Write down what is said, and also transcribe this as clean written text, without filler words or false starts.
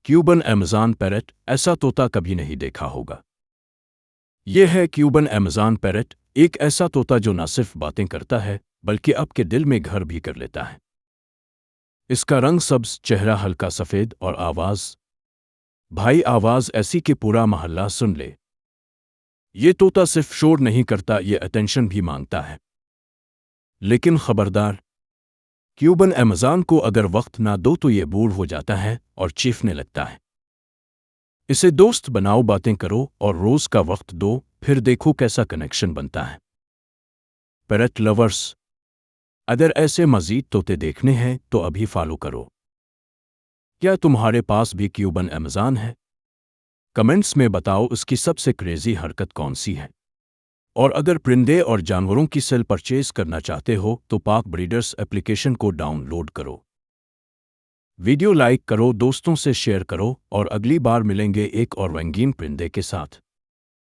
Cuban Amazon parrot, ऐसा तोता कभी नहीं देखा होगा। ये है क्यूबन अमेज़न पैरट, एक ऐसा तोता जो न सिर्फ बातें करता है बल्कि आपके दिल में घर भी कर लेता है। इसका रंग सब्ज, चेहरा हल्का सफ़ेद और आवाज़, भाई आवाज़ ऐसी कि पूरा मोहल्ला सुन ले। ये तोता सिर्फ शोर नहीं करता, ये अटेंशन भी मांगता है। लेकिन खबरदार, क्यूबन अमेज़न को अगर वक्त ना दो तो ये बोर हो जाता है और चीखने लगता है। इसे दोस्त बनाओ, बातें करो और रोज का वक्त दो, फिर देखो कैसा कनेक्शन बनता है। पैरट लवर्स, अगर ऐसे मज़ीद तोते देखने हैं तो अभी फॉलो करो। क्या तुम्हारे पास भी क्यूबन अमेज़न है? कमेंट्स में बताओ उसकी सबसे क्रेजी हरकत कौन सी है। और अगर परिंदे और जानवरों की सेल परचेज करना चाहते हो तो पाक ब्रीडर्स एप्लीकेशन को डाउनलोड करो। वीडियो लाइक करो, दोस्तों से शेयर करो और अगली बार मिलेंगे एक और रंगीन परिंदे के साथ।